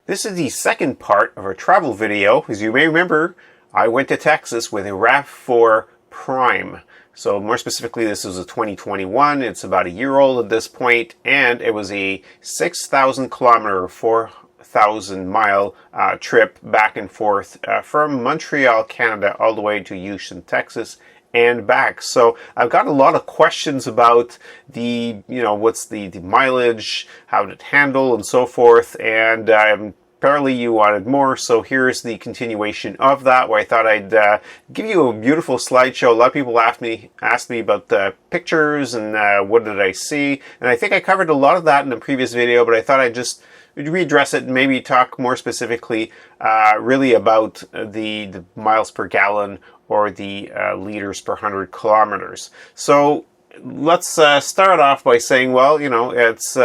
This is the second part of our travel video. As you may remember, I went to Texas with a RAV4 Prime. So more specifically, this was a 2021. It's about a year old at this point, and it was a 6,000 kilometer, 4,000 mile trip back and forth from Montreal, Canada, all the way to Houston, Texas, and back. So I've got a lot of questions about the, what's the mileage, how did it handle, and so forth. And apparently you wanted more, so here's the continuation of that, where I thought I'd give you a beautiful slideshow. A lot of people asked me about the pictures and what did I see, and I think I covered a lot of that in the previous video, but I thought I'd just readdress it and maybe talk more specifically really about the miles per gallon or the liters per 100 kilometers. So let's start off by saying, well, it's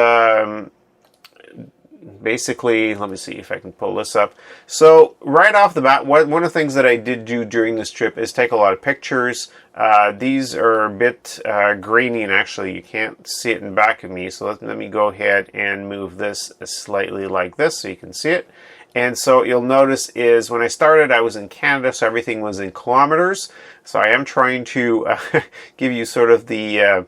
basically, let me see if I can pull this up. So right off the bat, one of the things that I did do during this trip is take a lot of pictures. These are a bit grainy, and actually you can't see it in back of me. So let me go ahead and move this slightly like this so you can see it. And so you'll notice is when I started, I was in Canada, so everything was in kilometers. So I am trying to give you sort of the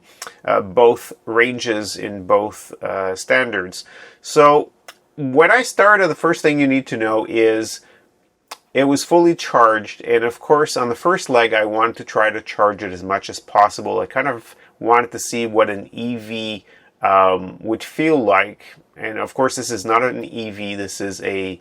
both ranges in both standards. So when I started, the first thing you need to know is it was fully charged. And of course, on the first leg, I wanted to try to charge it as much as possible. I kind of wanted to see what an EV would feel like. And of course, this is not an EV, this is a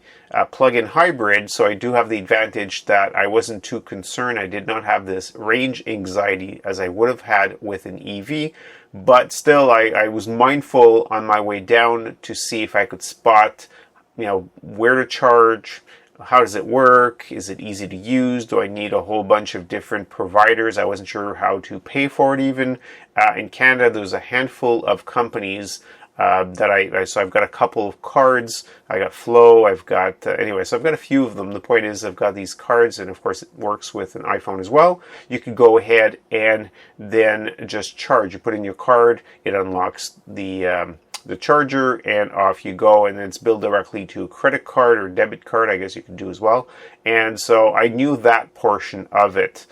plug-in hybrid, so I do have the advantage that I wasn't too concerned. I did not have this range anxiety as I would have had with an EV, but still I was mindful on my way down to see if I could spot, where to charge, how does it work, is it easy to use, do I need a whole bunch of different providers. I wasn't sure how to pay for it even. In Canada, there's a handful of companies so I've got a couple of cards. I got Flow, I've got, anyway, so I've got a few of them. The point is I've got these cards, and of course it works with an iPhone as well. You can go ahead and then just charge. You put in your card, it unlocks the charger, and off you go, and then it's billed directly to a credit card or debit card, I guess you can do as well. And so I knew that portion of it.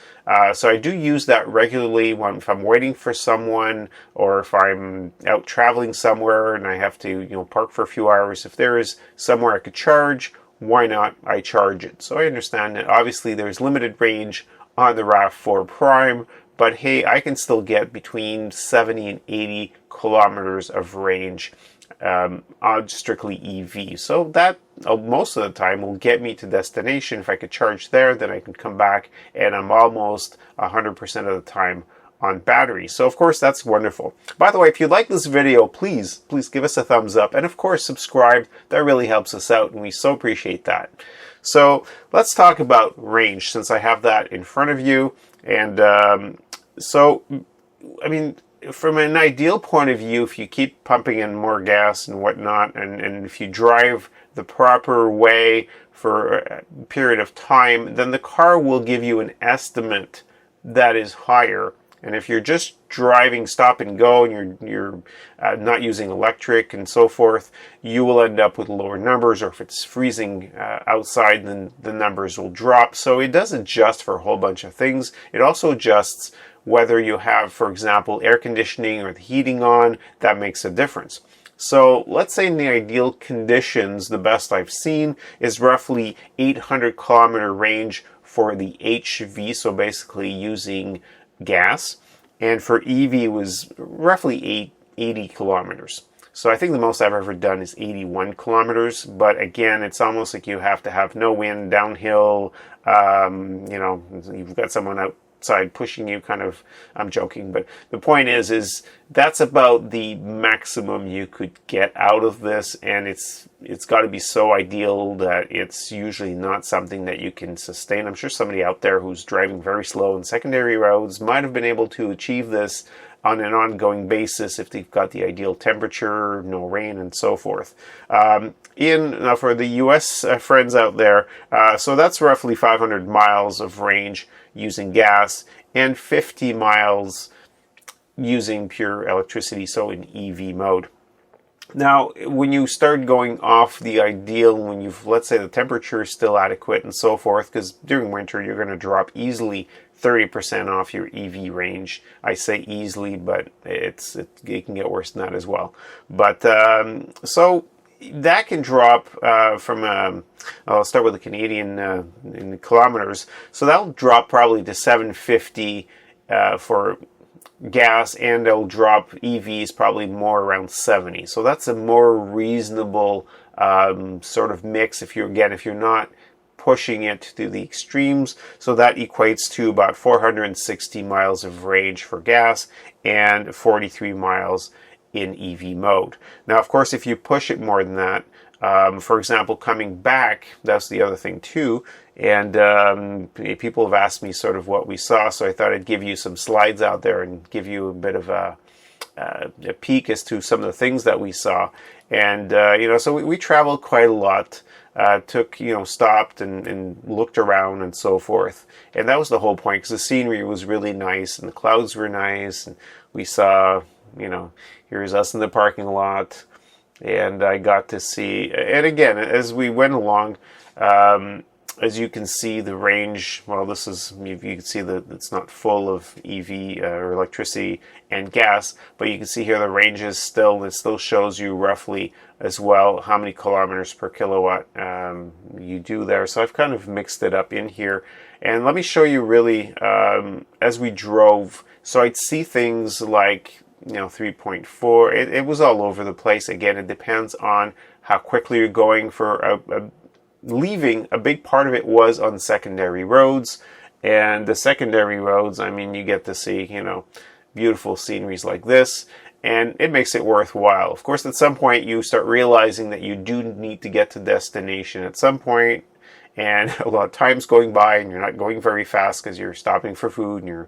So I do use that regularly if I'm waiting for someone, or if I'm out traveling somewhere and I have to, park for a few hours. If there is somewhere I could charge, why not? I charge it. So I understand that obviously there's limited range on the RAV4 Prime, but hey, I can still get between 70 and 80 kilometers of range on strictly EV. So that most of the time will get me to destination. If I could charge there, then I can come back and I'm almost 100% of the time on battery. So of course that's wonderful. By the way, if you like this video, please give us a thumbs up, and of course subscribe. That really helps us out, and we so appreciate that. So let's talk about range, since I have that in front of you. And from an ideal point of view, if you keep pumping in more gas and whatnot, and if you drive the proper way for a period of time, then the car will give you an estimate that is higher. And if you're just driving stop and go, and you're not using electric and so forth, you will end up with lower numbers. Or if it's freezing outside, then the numbers will drop. So it does adjust for a whole bunch of things. It also adjusts whether you have, for example, air conditioning or the heating on. That makes a difference. So let's say in the ideal conditions, the best I've seen is roughly 800 kilometer range for the HV, so basically using gas, and for EV was roughly 80 kilometers. So I think the most I've ever done is 81 kilometers, but again, it's almost like you have to have no wind, downhill, you've got someone outside pushing you, kind of. I'm joking, but the point is that's about the maximum you could get out of this, and it's got to be so ideal that it's usually not something that you can sustain. I'm sure somebody out there who's driving very slow in secondary roads might have been able to achieve this on an ongoing basis if they've got the ideal temperature, no rain, and so forth. For the US friends out there, so that's roughly 500 miles of range using gas, and 50 miles using pure electricity, so in EV mode. Now, when you start going off the ideal, when you've, let's say the temperature is still adequate and so forth, because during winter you're going to drop easily 30% off your EV range. I say easily, but it can get worse than that as well. But so that can drop from, I'll start with the Canadian in kilometers. So that'll drop probably to 750 for gas, and it'll drop EVs probably more around 70. So that's a more reasonable sort of mix if you're not pushing it to the extremes. So that equates to about 460 miles of range for gas and 43 miles in EV mode. Now, of course, if you push it more than that, for example, coming back, that's the other thing too. And people have asked me sort of what we saw, so I thought I'd give you some slides out there and give you a bit of a peek as to some of the things that we saw. And so we traveled quite a lot. Stopped and looked around and so forth. And that was the whole point, because the scenery was really nice and the clouds were nice. And we saw, here's us in the parking lot. And I got to see, and again, as we went along, as you can see, the range, well, this is, you can see that it's not full of EV or electricity and gas, but you can see here the range is still, it still shows you roughly as well how many kilometers per kilowatt you do there. So I've kind of mixed it up in here. And let me show you really, as we drove, so I'd see things like, 3.4, it was all over the place. Again, it depends on how quickly you're going. For leaving, a big part of it was on secondary roads, and the secondary roads, I mean, you get to see, beautiful sceneries like this, and it makes it worthwhile. Of course, at some point you start realizing that you do need to get to destination at some point, and a lot of time's going by and you're not going very fast because you're stopping for food and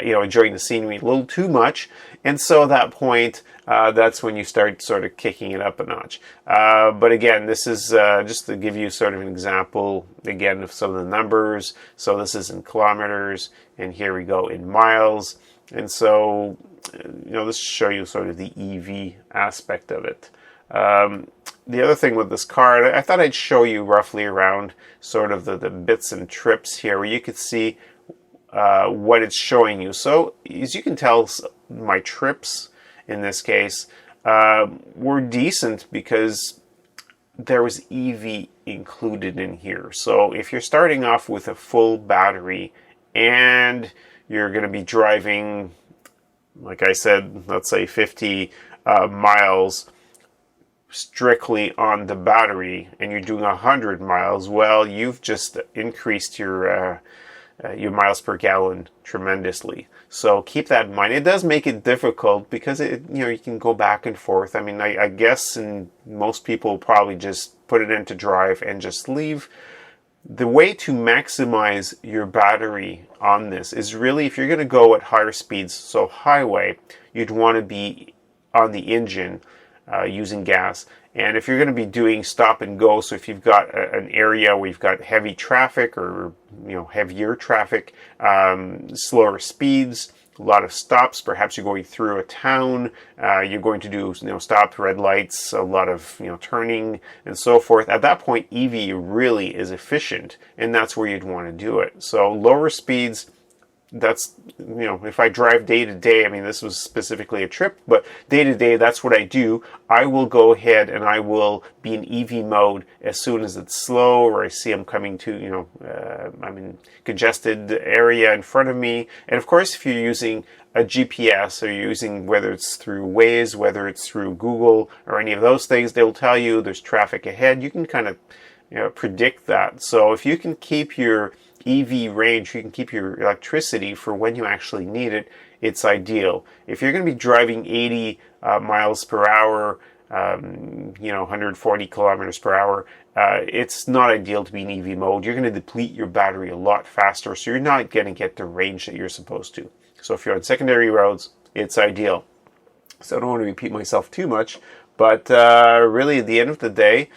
you're enjoying the scenery a little too much. And so at that point, that's when you start sort of kicking it up a notch. But again, this is just to give you sort of an example, again, of some of the numbers. So this is in kilometers, and here we go in miles. And so, this will show you sort of the EV aspect of it. The other thing with this car, I thought I'd show you roughly around sort of the bits and trips here, where you could see what it's showing you. So as you can tell, my trips in this case were decent because there was EV included in here. So if you're starting off with a full battery and you're going to be driving, like I said, let's say 50 miles strictly on the battery, and you're doing 100 miles, well, you've just increased your miles per gallon tremendously. So keep that in mind. It does make it difficult because you can go back and forth. I mean, I guess, and most people probably just put it into drive and just leave. The way to maximize your battery on this is really, if you're going to go at higher speeds, so highway, you'd want to be on the engine using gas. And if you're going to be doing stop and go, so if you've got an area where you've got heavy traffic or heavier traffic, slower speeds, a lot of stops, perhaps you're going through a town, you're going to do stop, red lights, a lot of turning and so forth. At that point, EV really is efficient, and that's where you'd want to do it. So lower speeds, that's, if I drive day to day, I mean, this was specifically a trip, but day to day, that's what I do. I will go ahead and I will be in EV mode as soon as it's slow, or I see I'm coming to, I'm in congested area in front of me. And of course, if you're using a GPS, or you're using, whether it's through Waze, whether it's through Google or any of those things, they'll tell you there's traffic ahead. You can kind of predict that. So if you can keep your EV range, you can keep your electricity for when you actually need it, it's ideal. If you're going to be driving 80 miles per hour, 140 kilometers per hour, it's not ideal to be in EV mode. You're going to deplete your battery a lot faster, so you're not going to get the range that you're supposed to. So if you're on secondary roads, it's ideal. So I don't want to repeat myself too much, but really at the end of the day,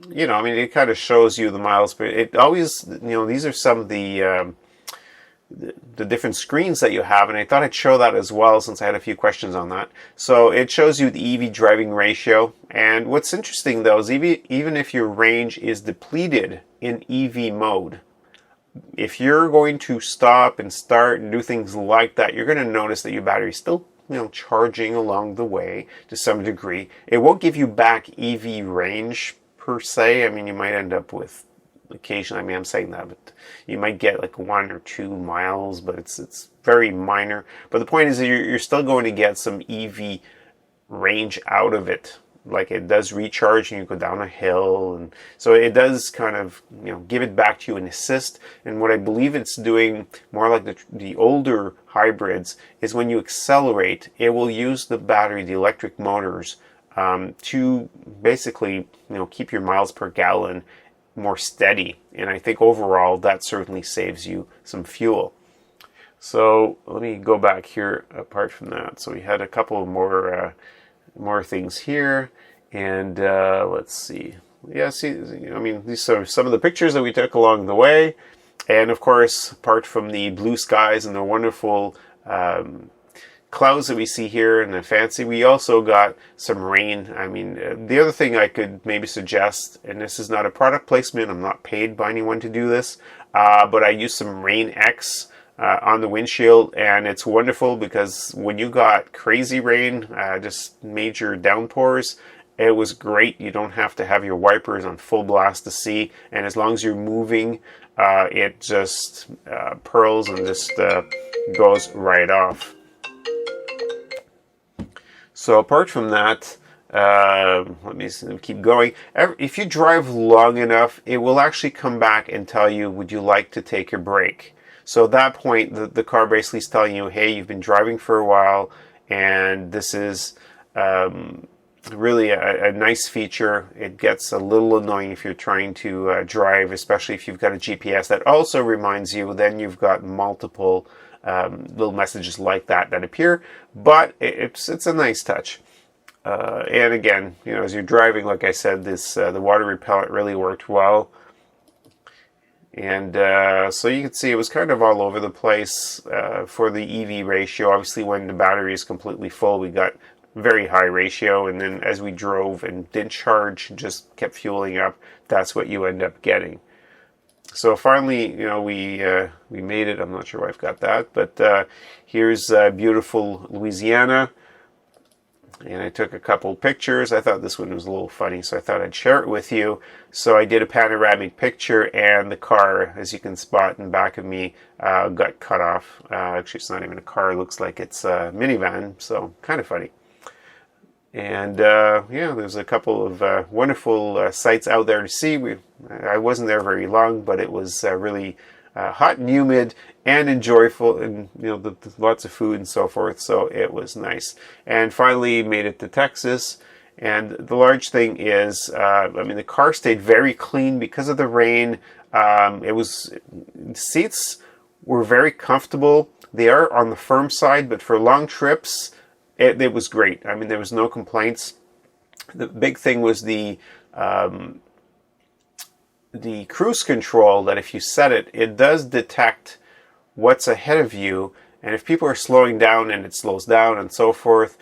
I mean, it kind of shows you the miles, but it always, these are some of the the different screens that you have, and I thought I'd show that as well since I had a few questions on that. So it shows you the EV driving ratio, and what's interesting though is even if your range is depleted in EV mode, if you're going to stop and start and do things like that, you're going to notice that your battery's still charging along the way to some degree. It won't give you back EV range per se. I mean, you might end up with occasionally, I mean, I'm saying that, but you might get like 1 or 2 miles, but it's very minor. But the point is that you're still going to get some EV range out of it. Like, it does recharge and you go down a hill, and so it does kind of give it back to you and assist. And what I believe it's doing more like the older hybrids is when you accelerate, it will use the battery, the electric motors, to basically keep your miles per gallon more steady. And I think overall that certainly saves you some fuel. So let me go back here apart from that. So we had a couple of more things here, and let's see. Yeah, see, I mean, these are some of the pictures that we took along the way. And of course, apart from the blue skies and the wonderful clouds that we see here and the fancy, we also got some rain. I mean, the other thing I could maybe suggest, and this is not a product placement, I'm not paid by anyone to do this, but I used some Rain X on the windshield, and it's wonderful because when you got crazy rain, just major downpours, it was great. You don't have to have your wipers on full blast to see, and as long as you're moving, it just pearls and just goes right off. So apart from that, let me keep going. If you drive long enough, it will actually come back and tell you, would you like to take a break? So at that point, the car basically is telling you, hey, you've been driving for a while, and this is really a nice feature. It gets a little annoying if you're trying to drive, especially if you've got a GPS that also reminds you. Then you've got multiple little messages like that appear, but it's a nice touch. And again, as you're driving, like I said, the water repellent really worked well. And so you can see it was kind of all over the place for the EV ratio. Obviously, when the battery is completely full, we got very high ratio, and then as we drove and didn't charge, just kept fueling up, that's what you end up getting. So finally, we made it. I'm not sure why I've got that, but here's beautiful Louisiana. And I took a couple pictures. I thought this one was a little funny, so I thought I'd share it with you. So I did a panoramic picture, and the car, as you can spot in back of me, got cut off. Actually, it's not even a car. It looks like it's a minivan, so kind of funny. And yeah, there's a couple of wonderful sights out there to see. I wasn't there very long, but it was really hot and humid and enjoyable, and lots of food and so forth, so it was nice. And finally made it to Texas, and the large thing is, I mean, the car stayed very clean because of the rain. The seats were very comfortable. They are on the firm side, but for long trips, it was great. I mean, there was no complaints. The big thing was the cruise control, that if you set it, it does detect what's ahead of you, and if people are slowing down, and it slows down and so forth.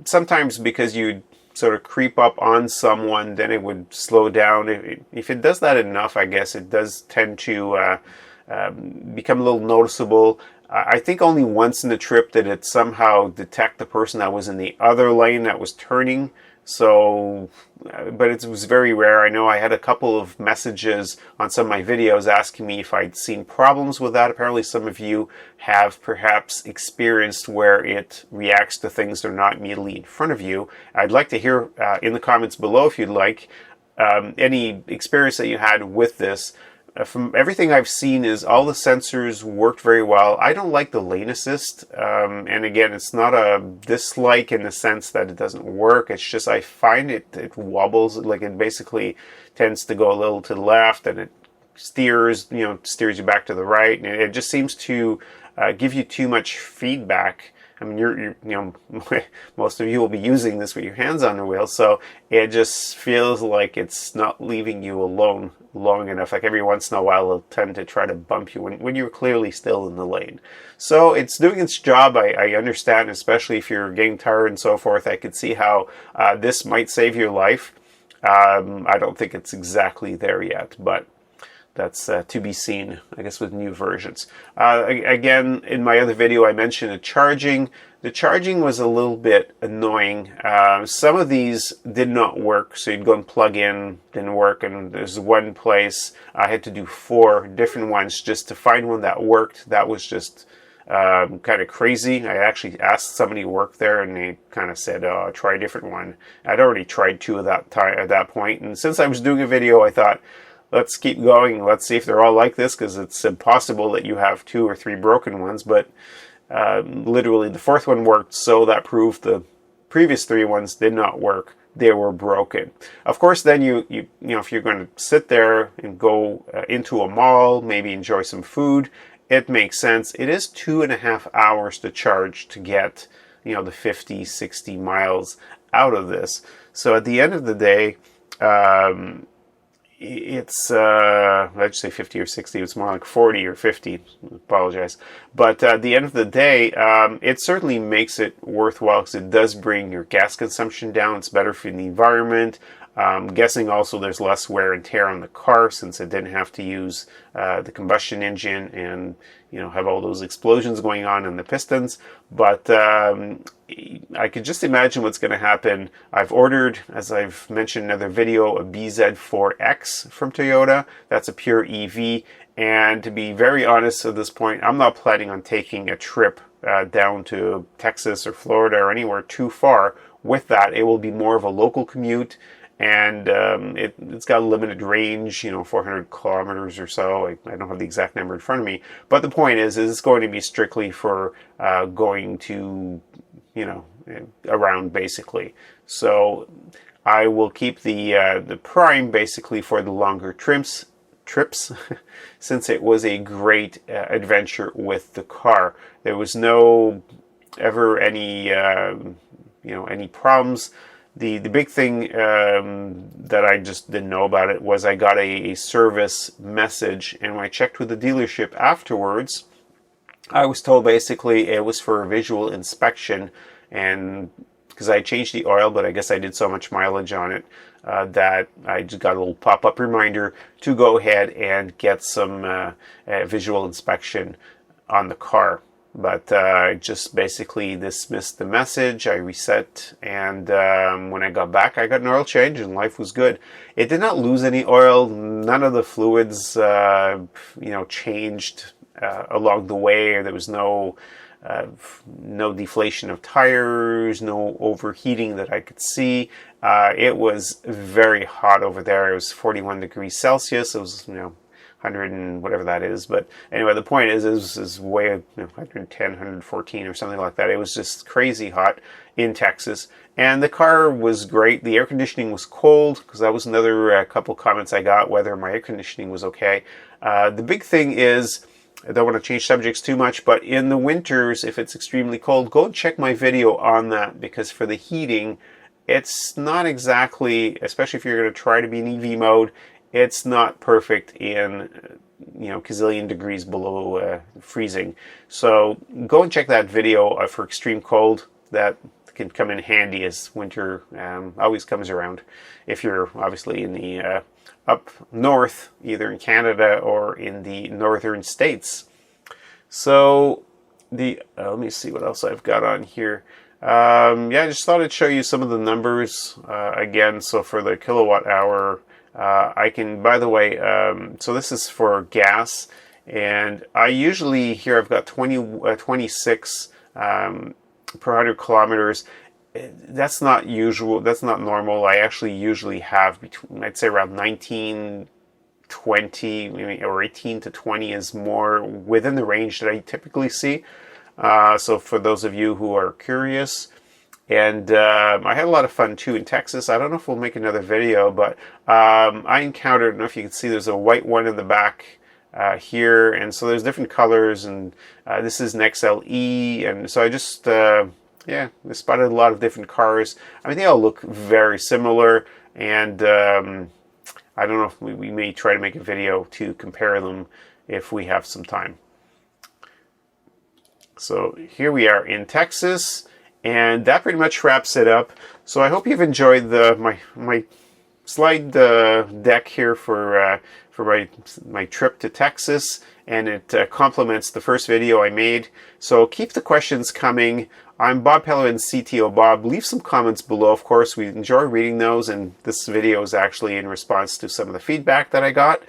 Sometimes because you sort of creep up on someone, then it would slow down. If it does that enough, I guess it does tend to become a little noticeable. I think only once in the trip did it somehow detect the person that was in the other lane that was turning. So, but it was very rare. I know I had a couple of messages on some of my videos asking me if I'd seen problems with that. Apparently some of you have perhaps experienced where it reacts to things that are not immediately in front of you. I'd like to hear in the comments below, if you'd like, any experience that you had with this. From everything I've seen, is all the sensors worked very well. I don't like the lane assist, and again, it's not a dislike in the sense that it doesn't work. It's just I find it wobbles, like it basically tends to go a little to the left, and it steers you back to the right, and it just seems to give you too much feedback I mean, most of you will be using this with your hands on the wheel, so it just feels like it's not leaving you alone long enough. Like every once in a while, it'll tend to try to bump you when you're clearly still in the lane. So it's doing its job. I understand, especially if you're getting tired and so forth. I could see how this might save your life. I don't think it's exactly there yet, but that's to be seen, I guess, with new versions. Again, in my other video, I mentioned the charging. The charging was a little bit annoying. Some of these did not work, so you'd go and plug in, didn't work, and there's one place I had to do 4 different ones just to find one that worked. That was just kind of crazy. I actually asked somebody to work there, and they kind of said, "Oh, try a different one." I'd already tried 2 at that point, and since I was doing a video, I thought, let's keep going. Let's see if they're all like this, because it's impossible that you have 2 or 3 broken ones. But literally, the 4th one worked, so that proved the previous 3 ones did not work. They were broken. Of course, then you know, if you're going to sit there and go into a mall, maybe enjoy some food, it makes sense. It is 2.5 hours to charge to get, you know, the 50, 60 miles out of this. So at the end of the day, it's let's say 50 or 60. It's more like 40 or 50. Apologize, but at the end of the day, it certainly makes it worthwhile, because it does bring your gas consumption down. It's better for the environment. I'm guessing also there's less wear and tear on the car, since it didn't have to use the combustion engine and, you know, have all those explosions going on in the pistons. But I could just imagine what's going to happen. I've ordered, as I've mentioned in another video, a BZ4X from Toyota. That's a pure EV. And to be very honest at this point, I'm not planning on taking a trip down to Texas or Florida or anywhere too far with that. It will be more of a local commute. And it's got a limited range, you know, 400 kilometers or so. I don't have the exact number in front of me. But the point is it's going to be strictly for going to, you know, around, basically. So I will keep the Prime basically for the longer trips since it was a great adventure with the car. There was no ever any any problems. The big thing that I just didn't know about it was I got a service message, and when I checked with the dealership afterwards, I was told basically it was for a visual inspection, and because I changed the oil, but I guess I did so much mileage on it that I just got a little pop-up reminder to go ahead and get some visual inspection on the car. But I just basically dismissed the message. I reset, and when I got back, I got an oil change, and life was good. It did not lose any oil. None of the fluids, changed along the way. There was no deflation of tires, no overheating that I could see. It was very hot over there. It was 41 degrees Celsius. It was, 100 and whatever that is. But anyway, the point is way 110, 114 or something like that. It was just crazy hot in Texas. And the car was great. The air conditioning was cold, because that was another couple comments I got, whether my air conditioning was okay. The big thing is, I don't want to change subjects too much, but in the winters, if it's extremely cold, go and check my video on that, because for the heating, it's not exactly, especially if you're going to try to be in EV mode, it's not perfect in, gazillion degrees below freezing. So go and check that video for extreme cold. That can come in handy as winter always comes around, if you're obviously in the up north, either in Canada or in the northern states. So let me see what else I've got on here. I just thought I'd show you some of the numbers again. So for the kilowatt hour, I can, by the way, so this is for gas, and I usually, here I've got 26 per 100 kilometers. That's not usual. That's not normal. I actually usually have between, I'd say around 19, 20, maybe, or 18 to 20 is more within the range that I typically see. So for those of you who are curious, and I had a lot of fun too in Texas. I don't know if we'll make another video, but I encountered, I don't know if you can see, there's a white one in the back here, and so there's different colors, and this is an XLE, and so I just yeah, I spotted a lot of different cars. I mean, they all look very similar, and I don't know if we may try to make a video to compare them if we have some time. So here we are in Texas, and that pretty much wraps it up. So I hope you've enjoyed my slide deck here for my trip to Texas, and it complements the first video I made. So keep the questions coming. I'm Bob Pellerin, CTOBOB. Leave some comments below. Of course, we enjoy reading those, and this video is actually in response to some of the feedback that I got.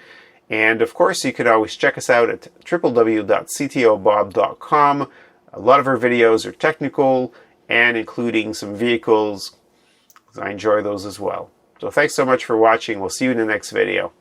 And of course, you could always check us out at www.ctobob.com. A lot of our videos are technical and including some vehicles. I enjoy those as well. So thanks so much for watching. We'll see you in the next video.